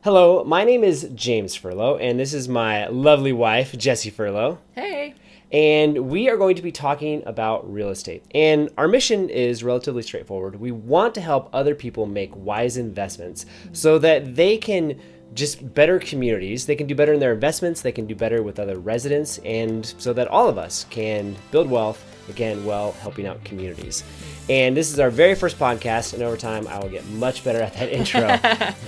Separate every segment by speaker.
Speaker 1: Hello, my name is James Furlo, and this is my lovely wife, Jessie Furlo.
Speaker 2: Hey.
Speaker 1: And we are going to be talking about real estate. And our mission is relatively straightforward. We want to help other people make wise investments so that they can just better communities. They can do better in their investments. They can do better with other residents. And so that all of us can build wealth, again, while helping out communities. And this is our very first podcast, and over time I will get much better at that intro,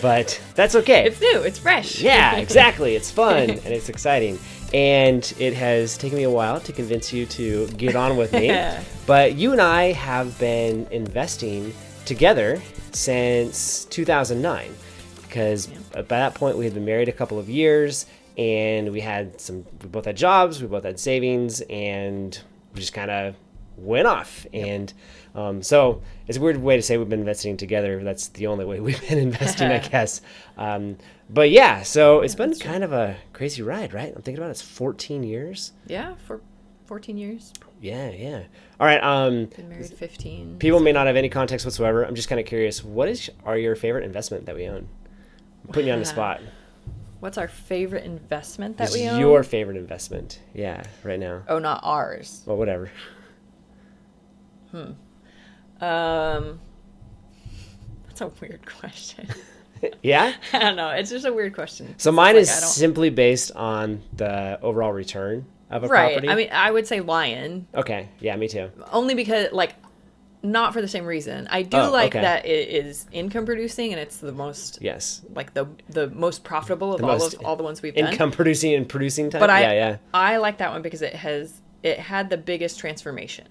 Speaker 1: but that's okay.
Speaker 2: It's new, it's fresh.
Speaker 1: Yeah, exactly. It's fun and it's exciting. And it has taken me a while to convince you to get on with me. But you and I have been investing together since 2009, because by that point we had been married a couple of years, and we both had jobs, we both had savings, and we just kind of went off. And so it's a weird way to say we've been investing together. That's the only way we've been investing, I guess. But yeah, so it's been kind of a crazy ride, right? I'm thinking about it. It's 14 years.
Speaker 2: Yeah, for 14 years.
Speaker 1: Yeah. All right.
Speaker 2: Been married 15.
Speaker 1: People may not have any context whatsoever. I'm just kind of curious. What are your favorite investment that we own? I'm putting you on the spot.
Speaker 2: What's our favorite investment that we own?
Speaker 1: Your favorite investment. Yeah, right now.
Speaker 2: Oh, not ours.
Speaker 1: Well, whatever.
Speaker 2: That's a weird question.
Speaker 1: Yeah?
Speaker 2: I don't know. It's just a weird question.
Speaker 1: So mine is simply based on the overall return of a property.
Speaker 2: I mean, I would say Lion.
Speaker 1: Okay. Yeah, me too.
Speaker 2: Only because, not for the same reason. I do that it is income producing, and it's the most the most profitable of all the ones we've done.
Speaker 1: Income producing and producing type.
Speaker 2: But I like that one because it had the biggest transformation.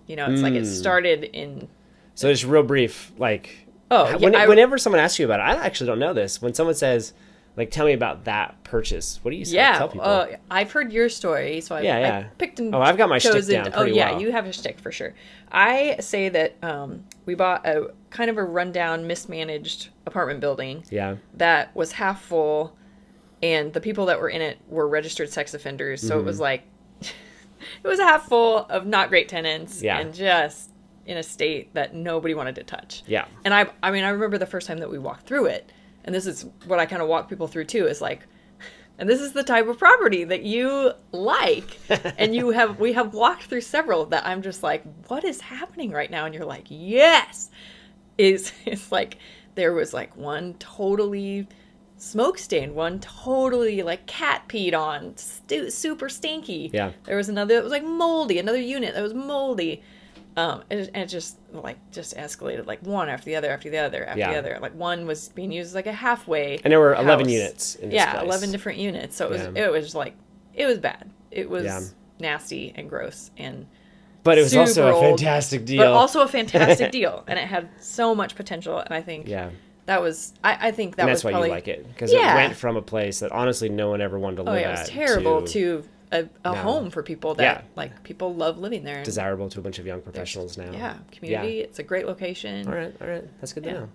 Speaker 2: You know, it's like it started in.
Speaker 1: So it's real brief, whenever someone asks you about it, I actually don't know this. When someone says, tell me about that purchase, what do you say? Tell people?
Speaker 2: I've heard your story, so I picked and
Speaker 1: I've got my shtick down pretty well.
Speaker 2: You have a shtick for sure. I say that we bought a kind of a rundown, mismanaged apartment building.
Speaker 1: Yeah.
Speaker 2: That was half full, and the people that were in it were registered sex offenders. So it was it was a half full of not great tenants, and just in a state that nobody wanted to touch.
Speaker 1: Yeah.
Speaker 2: And I remember the first time that we walked through it, and this is what I kind of walk people through too, is and this is the type of property that you like, and we have walked through several that I'm just like, what is happening right now? And you're like, yes. It's there was one totally smoke stained, one totally cat peed on, super stinky.
Speaker 1: Yeah.
Speaker 2: There was another that was moldy, another unit that was moldy. And it just escalated one after the other after the other after the other. One was being used as a halfway.
Speaker 1: And there were 11 units in this place.
Speaker 2: 11 different units. So it was bad. It was nasty and gross
Speaker 1: but it was also a fantastic deal.
Speaker 2: But also a fantastic deal, and it had so much potential. And I think that was I think that
Speaker 1: and
Speaker 2: was
Speaker 1: that's why
Speaker 2: probably,
Speaker 1: you like it, because it went from a place that honestly no one ever wanted to live at.
Speaker 2: It was terrible to a home for people that people love living there.
Speaker 1: Desirable to a bunch of young professionals now.
Speaker 2: Yeah, community. It's a great location.
Speaker 1: All right, that's good to know.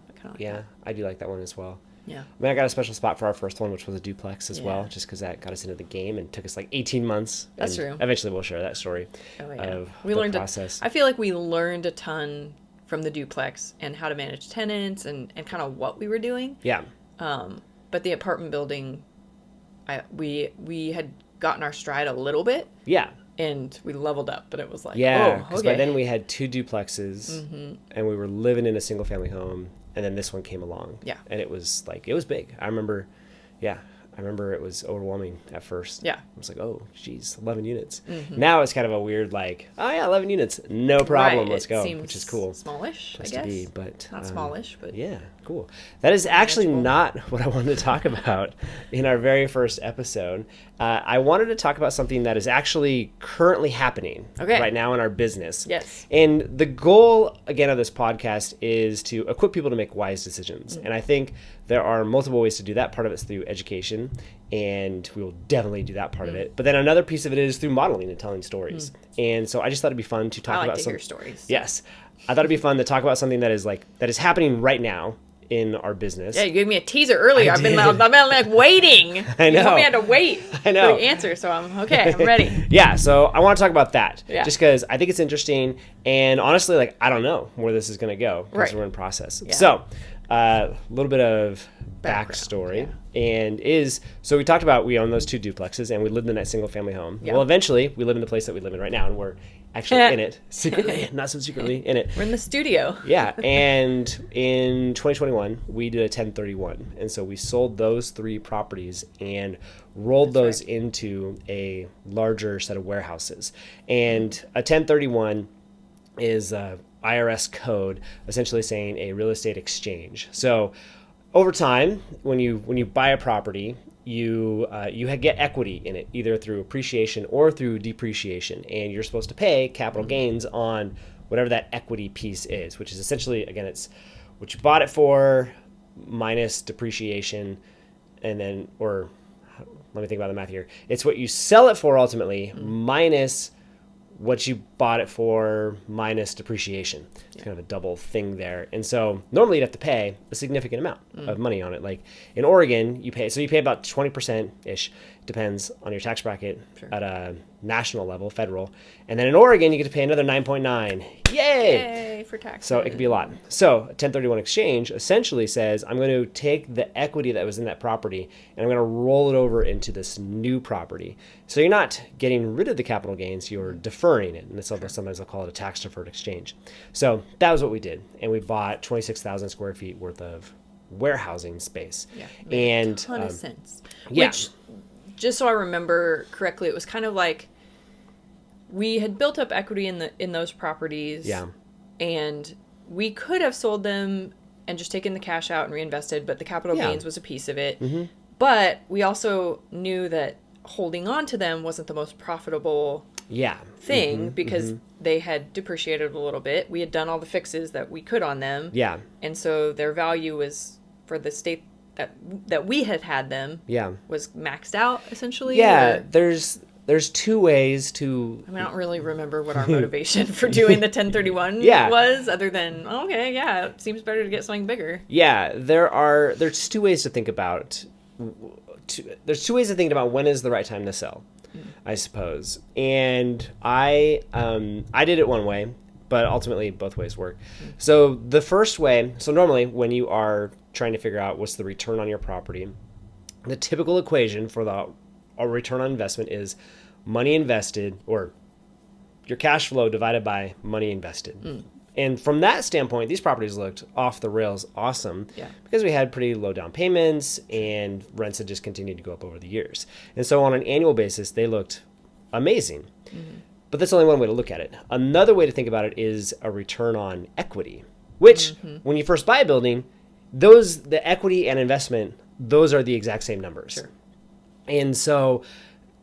Speaker 1: I do like that one as well.
Speaker 2: Yeah.
Speaker 1: I mean, I got a special spot for our first one, which was a duplex as well, just because that got us into the game and took us 18 months.
Speaker 2: That's true.
Speaker 1: Eventually, we'll share that story of the process.
Speaker 2: I feel like we learned a ton from the duplex and how to manage tenants and kind of what we were doing.
Speaker 1: Yeah.
Speaker 2: But the apartment building, we had gotten our stride a little bit.
Speaker 1: Yeah.
Speaker 2: And we leveled up, but it was
Speaker 1: because by then we had 2 duplexes, and we were living in a single family home, and then this one came along.
Speaker 2: Yeah.
Speaker 1: And it was it was big. I remember it was overwhelming at first.
Speaker 2: Yeah.
Speaker 1: I was oh, geez, 11 units. Now it's kind of a weird 11 units, no problem, let's go, which is cool.
Speaker 2: Smallish,
Speaker 1: place
Speaker 2: I guess.
Speaker 1: To be, but
Speaker 2: not smallish, but
Speaker 1: yeah, cool. That is actually not what I wanted to talk about in our very first episode. I wanted to talk about something that is actually currently happening right now in our business.
Speaker 2: Yes.
Speaker 1: And the goal, again, of this podcast is to equip people to make wise decisions. And I think there are multiple ways to do that. Part of it's through education, and we will definitely do that part of it. But then another piece of it is through modeling and telling stories. And so I just thought it'd be fun to talk about
Speaker 2: hear stories.
Speaker 1: Yes. I thought it'd be fun to talk about something that is happening right now in our business.
Speaker 2: Yeah, you gave me a teaser earlier. I've been waiting.
Speaker 1: I know.
Speaker 2: You told me I had to wait
Speaker 1: for the
Speaker 2: answer, so I'm ready.
Speaker 1: Yeah, so I want to talk about that.
Speaker 2: Yeah.
Speaker 1: Just because I think it's interesting, and honestly, I don't know where this is going to go because we're in process.
Speaker 2: Yeah.
Speaker 1: So A little bit of
Speaker 2: Background,
Speaker 1: backstory. And so we talked about we own those 2 duplexes and we lived in that single family home. Well, eventually we live in the place that we live in right now, and we're actually in it secretly, not so secretly in it.
Speaker 2: We're in the studio.
Speaker 1: Yeah. And in 2021, we did a 1031. And so we sold those 3 properties and rolled those into a larger set of warehouses. And a 1031 is IRS code essentially saying a real estate exchange. So over time, when you buy a property, you get equity in it, either through appreciation or through depreciation, and you're supposed to pay capital gains on whatever that equity piece is, which is essentially, again, it's what you bought it for minus depreciation, and then, or let me think about the math here. It's what you sell it for ultimately minus what you bought it for minus depreciation. It's kind of a double thing there. And so normally you'd have to pay a significant amount of money on it. Like in Oregon, you pay about 20%-ish, depends on your tax bracket at a national level, federal. And then in Oregon, you get to pay another 9.9.
Speaker 2: Yay for taxes.
Speaker 1: So it could be a lot. So a 1031 exchange essentially says, I'm going to take the equity that was in that property and I'm going to roll it over into this new property. So you're not getting rid of the capital gains, you're deferring it. And sometimes they'll call it a tax deferred exchange. So that was what we did. And we bought 26,000 square feet worth of warehousing space.
Speaker 2: Yeah.
Speaker 1: And
Speaker 2: a ton of sense.
Speaker 1: Yeah.
Speaker 2: Which, just so I remember correctly, it was kind of like we had built up equity in those properties.
Speaker 1: Yeah.
Speaker 2: And we could have sold them and just taken the cash out and reinvested, but the capital gains was a piece of it. Mm-hmm. But we also knew that holding on to them wasn't the most profitable thing because they had depreciated a little bit. We had done all the fixes that we could on them.
Speaker 1: Yeah.
Speaker 2: And so their value was, for the state that we had them, was maxed out, essentially.
Speaker 1: Yeah, there's 2 ways to...
Speaker 2: I don't really remember what our motivation for doing the 1031 was, other than, okay, yeah, it seems better to get something bigger.
Speaker 1: Yeah, there's 2 ways to think about... There's 2 ways to think about when is the right time to sell, I suppose. And I did it one way, but ultimately both ways work. So the first way, so normally when you are trying to figure out what's the return on your property, the typical equation for a return on investment is money invested, or your cash flow divided by money invested. And from that standpoint, these properties looked off the rails awesome because we had pretty low down payments and rents had just continued to go up over the years. And so on an annual basis, they looked amazing. But that's only one way to look at it. Another way to think about it is a return on equity, which when you first buy a building, the equity and investment, those are the exact same numbers.
Speaker 2: Sure. And
Speaker 1: so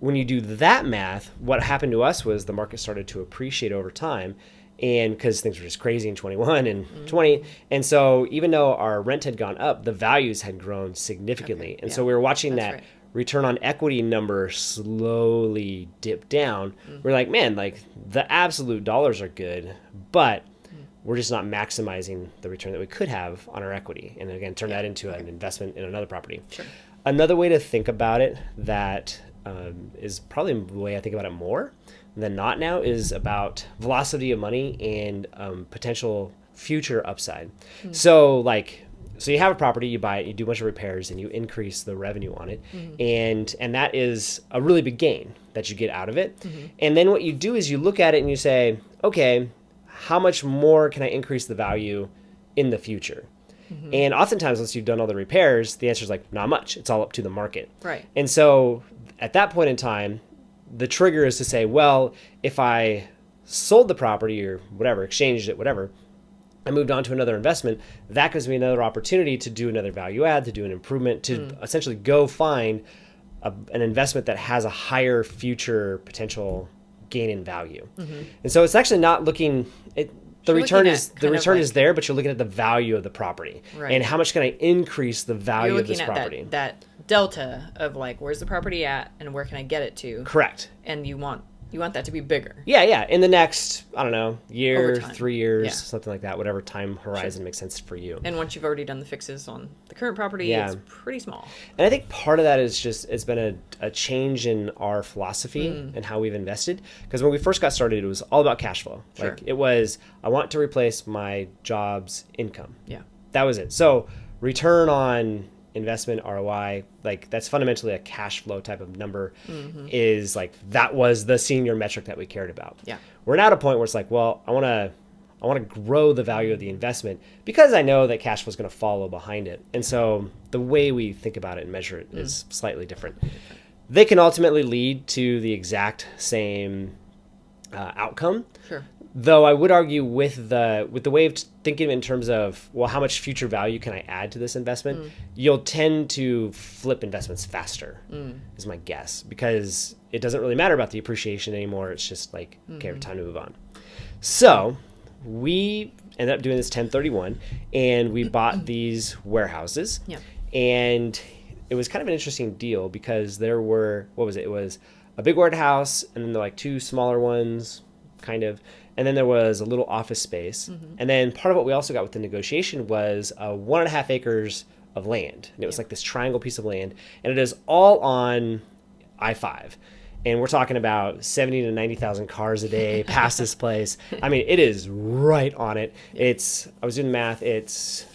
Speaker 1: when you do that math, what happened to us was the market started to appreciate over time, and because things were just crazy in 21 and 20. And so even though our rent had gone up, the values had grown significantly. And so we were watching that return on equity number slowly dip down. We're like, man, like the absolute dollars are good, but we're just not maximizing the return that we could have on our equity. And again, turn that into an investment in another property.
Speaker 2: Sure.
Speaker 1: Another way to think about it that is probably the way I think about it more than not now is about velocity of money and potential future upside. So you have a property, you buy it, you do a bunch of repairs, and you increase the revenue on it. And that is a really big gain that you get out of it. And then what you do is you look at it and you say, okay, how much more can I increase the value in the future? And oftentimes, once you've done all the repairs, the answer is like, not much. It's all up to the market.
Speaker 2: Right.
Speaker 1: And so at that point in time, the trigger is to say, well, if I sold the property or whatever, exchanged it, whatever, I moved on to another investment, that gives me another opportunity to do another value add, to do an improvement, to essentially go find an investment that has a higher future potential gain in value. And so it's actually not looking... The return is there, but you're looking at the value of the property, and how much can I increase the value of this property?
Speaker 2: That delta of like, where's the property at, and where can I get it to?
Speaker 1: Correct.
Speaker 2: And you want that to be bigger.
Speaker 1: Yeah. In the next, I don't know, year, 3 years, something like that, whatever time horizon makes sense for you.
Speaker 2: And once you've already done the fixes on the current property, it's pretty small.
Speaker 1: And I think part of that is just, it's been a change in our philosophy and how we've invested. Because when we first got started, it was all about cash flow.
Speaker 2: Sure.
Speaker 1: Like it was, I want to replace my job's income.
Speaker 2: Yeah.
Speaker 1: that was it. So return on investment, ROI, like that's fundamentally a cash flow type of number. Is like that was the senior metric that we cared about.
Speaker 2: Yeah.
Speaker 1: We're now at a point where it's like, well, I want to grow the value of the investment because I know that cash flow is going to follow behind it. And so the way we think about it and measure it is slightly different. They can ultimately lead to the exact same outcome.
Speaker 2: Sure.
Speaker 1: Though I would argue with the way of thinking in terms of, well, how much future value can I add to this investment? You'll tend to flip investments faster, is my guess, because it doesn't really matter about the appreciation anymore. It's just like, okay, time to move on. So we ended up doing this 1031, and we bought these warehouses.
Speaker 2: Yeah.
Speaker 1: And it was kind of an interesting deal because there were, what was it? It was a big warehouse, and then there were like two smaller ones, kind of. And then there was a little office space. And then part of what we also got with the negotiation was 1.5 acres of land. And it was like this triangle piece of land. And it is all on I-5. And we're talking about 70 to 90,000 cars a day past this place. I mean, it is right on it. It's, I was doing math, it's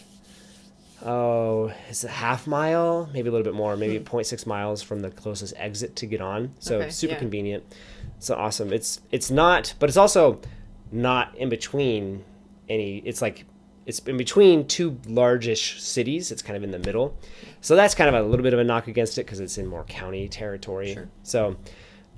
Speaker 1: a half mile, maybe a little bit more, maybe 0.6 miles from the closest exit to get on. So super convenient. So awesome. It's not, but it's also not in between any, it's like, it's in between two largish cities. It's kind of in the middle. So that's kind of a little bit of a knock against it because it's in more county territory.
Speaker 2: Sure.
Speaker 1: So,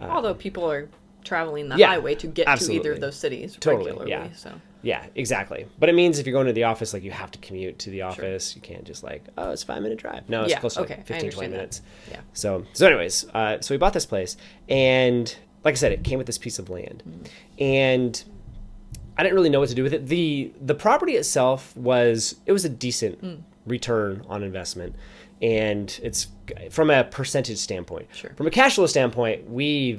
Speaker 2: although people are traveling the
Speaker 1: yeah,
Speaker 2: highway to get to either of those cities regularly.
Speaker 1: Yeah.
Speaker 2: So.
Speaker 1: Yeah, exactly. But it means if you're going to the office, like you have to commute to the office. You can't just like, oh, it's a 5-minute drive. No, it's close to like 15, 20 minutes.
Speaker 2: Yeah.
Speaker 1: So anyways, so we bought this place, and like I said, it came with this piece of land, and I didn't really know what to do with it. The property itself was a decent return on investment, and it's from a percentage standpoint.
Speaker 2: Sure.
Speaker 1: From a cash flow standpoint, we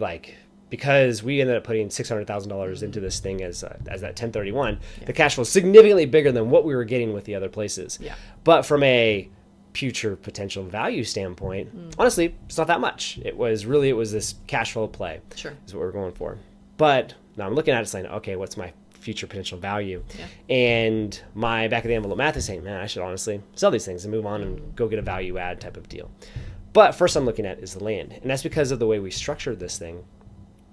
Speaker 1: because we ended up putting $600,000 into this thing as that 1031, the cash flow is significantly bigger than what we were getting with the other places.
Speaker 2: Yeah.
Speaker 1: But from a future potential value standpoint, honestly, it's not that much. It was this cash flow play.
Speaker 2: Sure.
Speaker 1: Is what we're going for. But now I'm looking at it saying, okay, what's my future potential value?
Speaker 2: Yeah.
Speaker 1: And my back of the envelope math is saying, man, I should honestly sell these things and move on and go get a value add type of deal. But first I'm looking at is the land. And that's because of the way we structured this thing.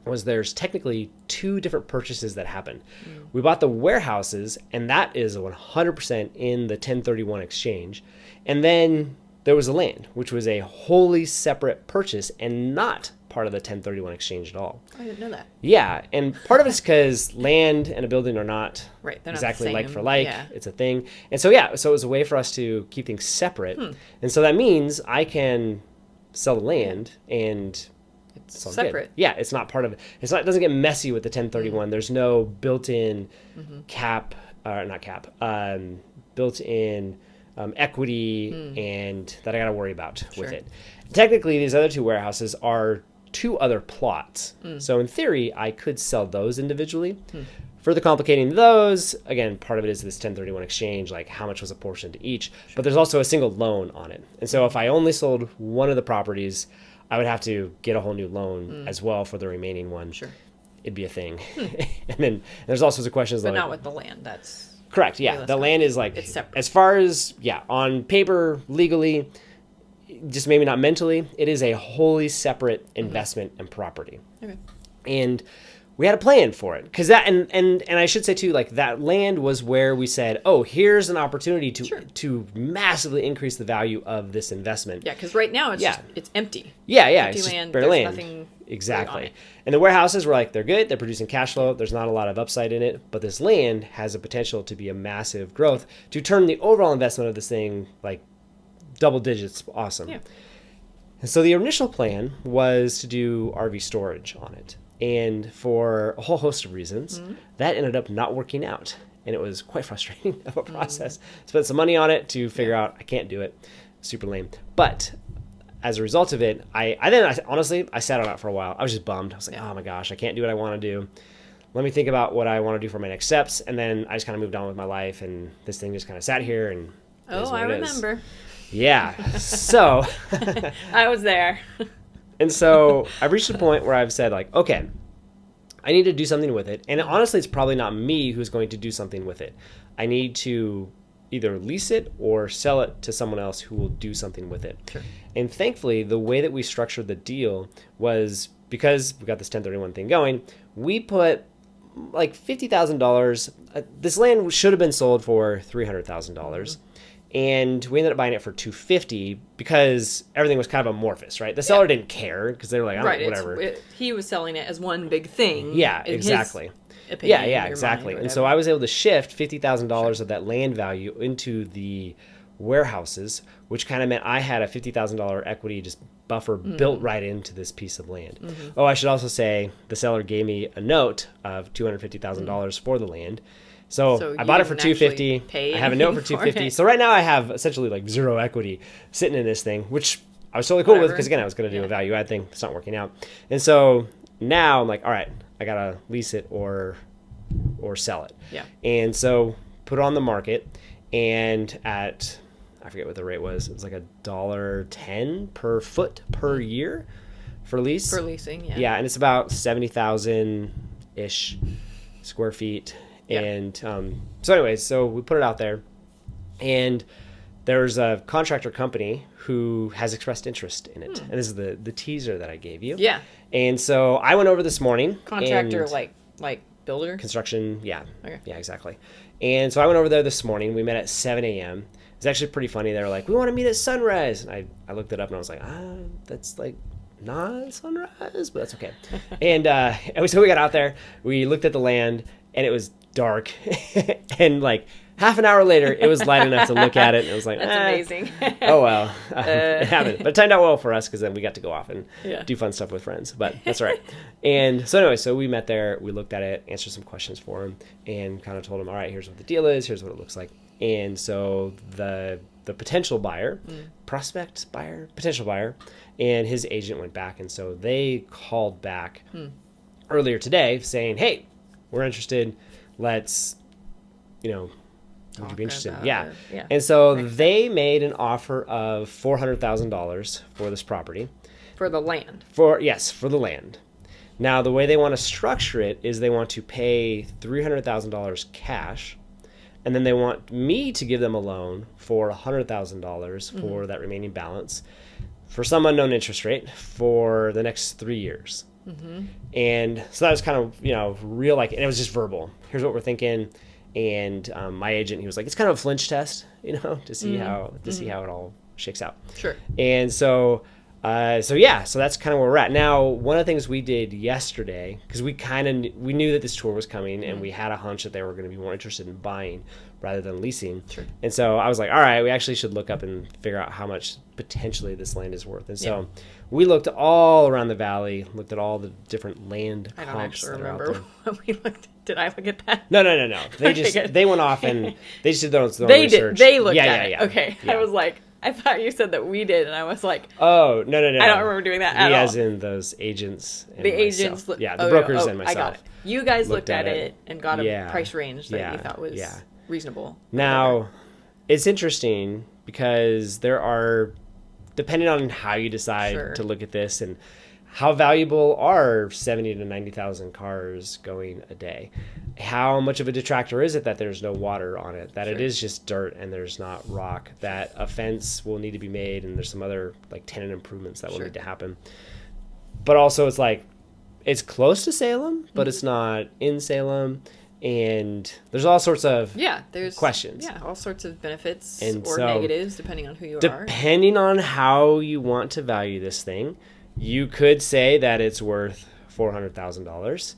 Speaker 1: There's technically two different purchases that happened. We bought the warehouses, and that is 100% in the 1031 exchange. And then there was the land, which was a wholly separate purchase and not part of the 1031 exchange at all.
Speaker 2: I didn't know that.
Speaker 1: Yeah, and part of it's because land and a building are not exactly
Speaker 2: not
Speaker 1: like for like.
Speaker 2: Yeah.
Speaker 1: It's a thing. And so it was a way for us to keep things separate. And so that means I can sell the land and
Speaker 2: it's
Speaker 1: Good.
Speaker 2: separate.
Speaker 1: Yeah, it's not part of it. It doesn't get messy with the 1031. There's no built-in cap, not cap, built-in equity and that I got to worry about with it. Technically, these other two warehouses are two other plots. So in theory, I could sell those individually. Further complicating those, again, part of it is this 1031 exchange, like how much was apportioned to each. But there's also a single loan on it. And so if I only sold one of the properties, I would have to get a whole new loan as well for the remaining one.
Speaker 2: Sure.
Speaker 1: It'd be a thing. And then there's all sorts of questions.
Speaker 2: But
Speaker 1: like,
Speaker 2: not with the land. That's
Speaker 1: correct. Yeah. The land is like,
Speaker 2: it's separate.
Speaker 1: As far as, on paper, legally, just maybe not mentally, it is a wholly separate investment and property.
Speaker 2: Okay.
Speaker 1: And we had a plan for it because that, and I should say too, like that land was where we said, oh, here's an opportunity to massively increase the value of this investment.
Speaker 2: Yeah, because right now it's just, it's empty.
Speaker 1: Yeah,
Speaker 2: empty
Speaker 1: it's
Speaker 2: land.
Speaker 1: just bare
Speaker 2: There's
Speaker 1: land.
Speaker 2: Nothing
Speaker 1: Exactly.
Speaker 2: on it.
Speaker 1: And the warehouses were like, they're good, they're producing cash flow, there's not a lot of upside in it, but this land has a potential to be a massive growth to turn the overall investment of this thing like double digits. Awesome.
Speaker 2: Yeah.
Speaker 1: And so the initial plan was to do RV storage on it. And for a whole host of reasons, that ended up not working out. And it was quite frustrating of a process. Spent some money on it to figure out I can't do it. Super lame. But as a result of it, I honestly sat on it for a while. I was just bummed. I was like, oh my gosh, I can't do what I want to do. Let me think about what I want to do for my next steps. And then I just kind of moved on with my life. And this thing just kind of sat here and
Speaker 2: I remember.
Speaker 1: Yeah. So
Speaker 2: I was there.
Speaker 1: And so I've reached a point where I've said like, okay, I need to do something with it. And honestly, it's probably not me who's going to do something with it. I need to either lease it or sell it to someone else who will do something with it.
Speaker 2: Sure.
Speaker 1: And thankfully, the way that we structured the deal was because we got this 1031 thing going, we put like $50,000. This land should have been sold for $300,000. And we ended up buying it for $250 because everything was kind of amorphous, right? The seller didn't care because they were like, oh, right, whatever.
Speaker 2: He was selling it as one big thing.
Speaker 1: Yeah, exactly.
Speaker 2: Opinion,
Speaker 1: yeah, exactly. And so I was able to shift $50,000 of that land value into the warehouses, which kind of meant I had a $50,000 equity just buffer built right into this piece of land. Oh, I should also say the seller gave me a note of $250,000 for the land. So I bought it for $250. I have a note for $250. So right now I have essentially like zero equity sitting in this thing, which I was totally cool with because again I was going to do a value add thing. It's not working out, and so now I'm like, all right, I gotta lease it or sell it.
Speaker 2: Yeah.
Speaker 1: And so put it on the market, and at I forget what the rate was. It was like $1.10 per foot per year for lease.
Speaker 2: For leasing, yeah.
Speaker 1: Yeah, and it's about 70,000 ish square feet.
Speaker 2: Yeah.
Speaker 1: And so anyways, so we put it out there, and there's a contractor company who has expressed interest in it. And this is the teaser that I gave you.
Speaker 2: Yeah.
Speaker 1: And so I went over this morning.
Speaker 2: Contractor, like builder?
Speaker 1: Construction, yeah.
Speaker 2: Okay.
Speaker 1: Yeah, exactly. And so I went over there this morning. We met at 7 a.m. It's actually pretty funny. They were like, we want to meet at sunrise. And I looked it up and I was like, that's like not sunrise, but that's okay. and so we got out there. We looked at the land, and it was dark. And like half an hour later, it was light enough to look at it. And it was like,
Speaker 2: that's amazing.
Speaker 1: Oh, well, it happened. But it turned out well for us because then we got to go off and do fun stuff with friends. But that's all right. And so anyway, so we met there. We looked at it, answered some questions for him, and kind of told him, all right, here's what the deal is. Here's what it looks like. And so the potential buyer, potential buyer, and his agent went back. And so they called back earlier today saying, hey, we're interested. Let's, would you be interested? Yeah. And so they made an offer of $400,000 for this property.
Speaker 2: For the land.
Speaker 1: For the land. Now, the way they want to structure it is they want to pay $300,000 cash, and then they want me to give them a loan for $100,000 for that remaining balance for some unknown interest rate for the next 3 years. And so that was kind of, real, and it was just verbal. Here's what we're thinking. And my agent, he was like, it's kind of a flinch test, to see how it all shakes out.
Speaker 2: Sure.
Speaker 1: And so that's kind of where we're at. Now, one of the things we did yesterday, because we knew that this tour was coming, and we had a hunch that they were going to be more interested in buying rather than leasing. Sure. And so I was like, all right, we actually should look up and figure out how much potentially this land is worth. And so we looked all around the valley, looked at all the different land comps.
Speaker 2: I don't actually remember when we looked. Did I look at that?
Speaker 1: No. They went off and they just did their own research.
Speaker 2: They looked at it. Okay. Yeah. I was like, I thought you said that we did, and I was like,
Speaker 1: oh, no.
Speaker 2: I don't remember doing that at all.
Speaker 1: As in those agents and
Speaker 2: the
Speaker 1: myself.
Speaker 2: Agents.
Speaker 1: The brokers and myself.
Speaker 2: I got it. You guys looked at it and got a price range that you thought was reasonable.
Speaker 1: Now, it's interesting because there are, depending on how you decide to look at this and how valuable are 70 to 90,000 cars going a day? How much of a detractor is it that there's no water on it, that it is just dirt and there's not rock, that a fence will need to be made and there's some other tenant improvements that will need to happen. But also it's it's close to Salem, but it's not in Salem. And there's all sorts of questions.
Speaker 2: Yeah, all sorts of benefits
Speaker 1: and
Speaker 2: or negatives depending on who you are.
Speaker 1: Depending on how you want to value this thing, you could say that it's worth $400,000,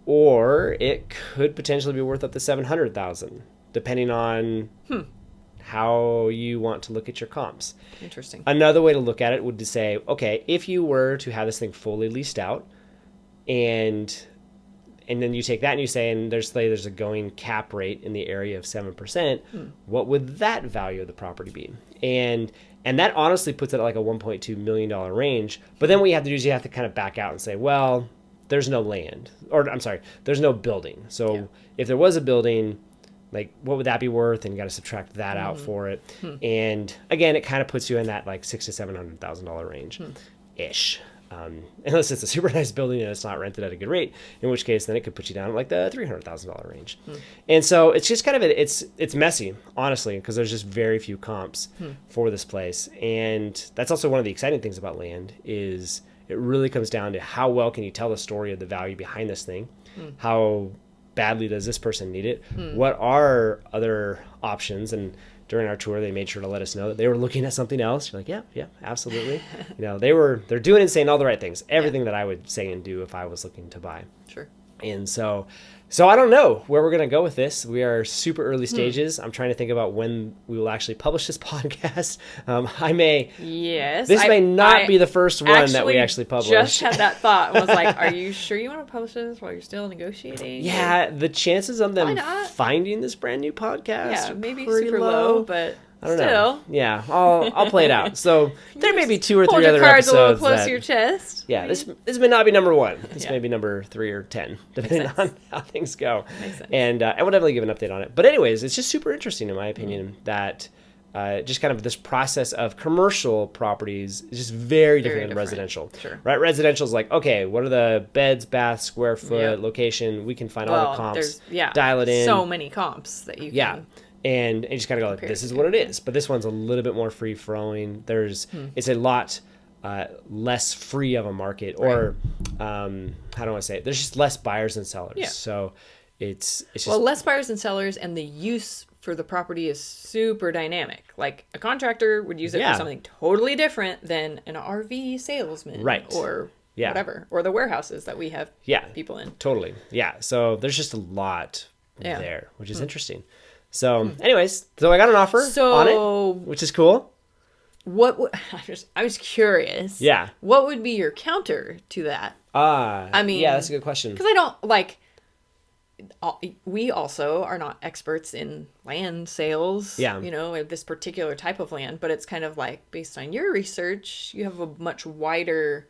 Speaker 1: or it could potentially be worth up to $700,000, depending on how you want to look at your comps.
Speaker 2: Interesting.
Speaker 1: Another way to look at it would be to say, okay, if you were to have this thing fully leased out, and then you take that and you say, and there's a going cap rate in the area of 7%, what would that value of the property be? And that honestly puts it at like a $1.2 million range. But then what you have to do is you have to kind of back out and say, well, there's no land. Or I'm sorry, there's no building. So if there was a building, what would that be worth? And you got to subtract that out for it. And again, it kind of puts you in that $600,000 to $700,000 range ish. unless it's a super nice building and it's not rented at a good rate, in which case then it could put you down like the $300,000 range. And so it's just kind of it's messy, honestly, because there's just very few comps for this place. And that's also one of the exciting things about land is it really comes down to how well can you tell the story of the value behind this thing, how badly does this person need it, what are other options. And during our tour, they made sure to let us know that they were looking at something else. You're like, yeah, absolutely. They're doing and saying all the right things, everything that I would say and do if I was looking to buy.
Speaker 2: Sure.
Speaker 1: And so I don't know where we're going to go with this. We are super early stages. I'm trying to think about when we will actually publish this podcast. This may not be the first one that we actually publish.
Speaker 2: Just had that thought and was like, are you sure you want to publish this while you're still negotiating?
Speaker 1: Yeah, the chances of them finding this brand new podcast are
Speaker 2: maybe
Speaker 1: pretty
Speaker 2: super low, but
Speaker 1: I don't know. Yeah, I'll play it out. So there may be 2 or 3
Speaker 2: hold
Speaker 1: other
Speaker 2: your cards
Speaker 1: episodes.
Speaker 2: a little close to your chest.
Speaker 1: Yeah, this may not be number 1. This may be number 3 or 10, depending on how things go.
Speaker 2: Makes sense.
Speaker 1: And I will definitely give an update on it. But anyways, it's just super interesting in my opinion that just kind of this process of commercial properties is just very different than residential.
Speaker 2: Sure.
Speaker 1: Right? Residential is like, okay, what are the beds, baths, square foot, location? We can find all the comps. Dial it in.
Speaker 2: So many comps that you can.
Speaker 1: Yeah. And you just kind of go, like, this is what it is. But this one's a little bit more free flowing. It's a lot less free of a market, or how do I say it? There's just less buyers and sellers. Yeah. So it's just
Speaker 2: less buyers and sellers, and the use for the property is super dynamic. Like a contractor would use it for something totally different than an RV salesman,
Speaker 1: right?
Speaker 2: Or whatever, or the warehouses that we have people in.
Speaker 1: Totally. Yeah. So there's just a lot there, which is interesting. So anyways, so I got an offer on it, which is cool.
Speaker 2: I was curious.
Speaker 1: Yeah.
Speaker 2: What would be your counter to that? I mean,
Speaker 1: yeah, that's a good question.
Speaker 2: Because I don't like. We also are not experts in land sales. Yeah. This particular type of land, but it's kind of like based on your research, you have a much wider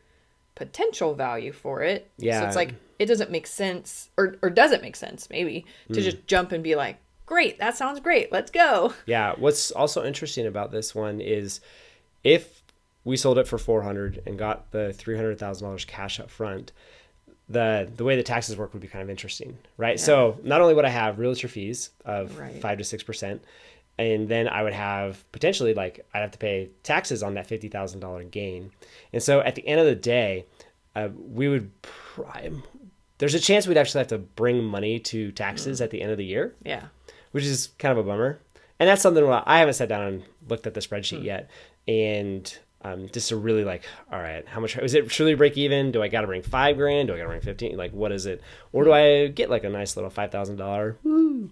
Speaker 2: potential value for it. Yeah. So it's like it doesn't make sense, or does it make sense maybe to just jump and be like, great, that sounds great, let's go.
Speaker 1: Yeah. What's also interesting about this one is if we sold it for $400,000 and got the $300,000 cash up front, the way the taxes work would be kind of interesting, right? Yeah. So not only would I have realtor fees of 5 to 6%, and then I would have potentially I'd have to pay taxes on that $50,000 gain. And so at the end of the day, there's a chance we'd actually have to bring money to taxes at the end of the year. Yeah. Which is kind of a bummer. And that's something I haven't sat down and looked at the spreadsheet yet. And just to really all right, how much is it truly break even? Do I got to bring $5,000? Do I got to bring 15? What is it? Or do I get a nice little $5,000? Woo!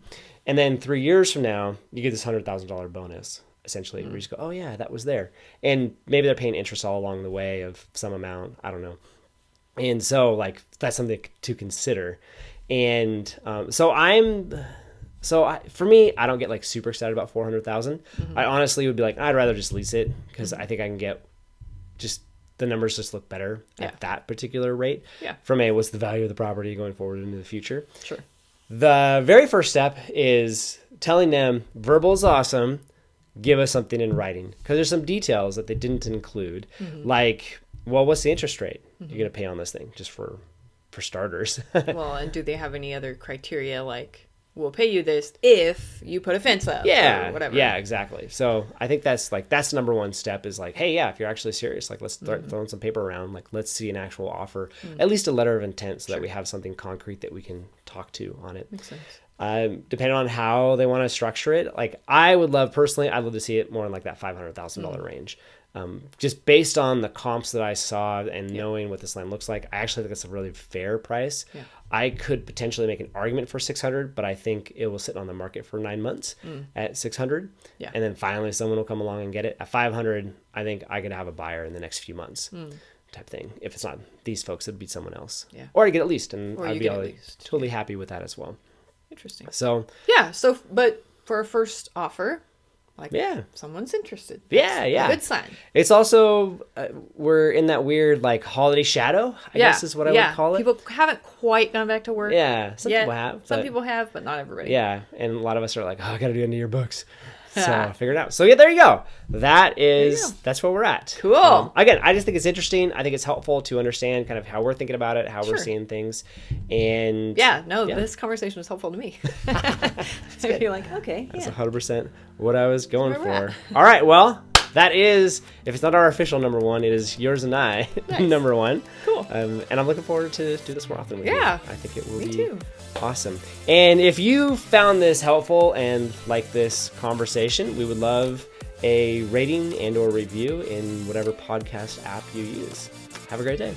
Speaker 1: And then 3 years from now, you get this $100,000 bonus, essentially, where you just go, oh yeah, that was there. And maybe they're paying interest all along the way of some amount. I don't know. And so that's something to consider. And for me, I don't get super excited about 400,000. I honestly would be I'd rather just lease it because I think I can get just the numbers just look better at that particular rate. Yeah. From what's the value of the property going forward into the future. Sure. The very first step is telling them verbal is awesome. Give us something in writing, because there's some details that they didn't include, what's the interest rate you're going to pay on this thing, just for starters.
Speaker 2: Well, and do they have any other criteria we'll pay you this if you put a fence up or whatever.
Speaker 1: Yeah, exactly. So I think that's that's number one step is hey, yeah, if you're actually serious, let's start throwing some paper around. Let's see an actual offer, at least a letter of intent, so that we have something concrete that we can talk to on it. Makes sense. Depending on how they want to structure it, I'd love to see it more in that $500,000 range. Just based on the comps that I saw and knowing what this land looks like, I actually think it's a really fair price. Yeah. I could potentially make an argument for 600, but I think it will sit on the market for 9 months at 600. Yeah. And then finally someone will come along and get it at 500. I think I could have a buyer in the next few months type thing. If it's not these folks, it'd be someone else. Yeah. Or I get at least, and I'd be totally happy with that as well.
Speaker 2: Interesting.
Speaker 1: So,
Speaker 2: but for a first offer, someone's interested.
Speaker 1: That's
Speaker 2: a good sign.
Speaker 1: It's also, we're in that weird holiday shadow, I guess is what I would call it.
Speaker 2: People haven't quite gone back to work.
Speaker 1: Yeah, some people have.
Speaker 2: Some people have, but not everybody.
Speaker 1: Yeah, and a lot of us are I got to do end of year books. So figure it out. So yeah, there you go. That's where we're at.
Speaker 2: Cool.
Speaker 1: Again, I just think it's interesting. I think it's helpful to understand kind of how we're thinking about it, how we're
Speaker 2: Sure.
Speaker 1: seeing things. And
Speaker 2: this conversation was helpful to me. I feel like, okay,
Speaker 1: that's
Speaker 2: yeah.
Speaker 1: 100% what I was going
Speaker 2: That's where
Speaker 1: for.
Speaker 2: we're
Speaker 1: All right, well, that is, if it's not our official number one, it is yours and I
Speaker 2: Nice.
Speaker 1: number one.
Speaker 2: Cool.
Speaker 1: And I'm looking forward to do this more often with you.
Speaker 2: Yeah.
Speaker 1: I think it will
Speaker 2: Me
Speaker 1: be
Speaker 2: too.
Speaker 1: awesome. And if you found this helpful and like this conversation, we would love a rating and or review in whatever podcast app you use. Have a great day.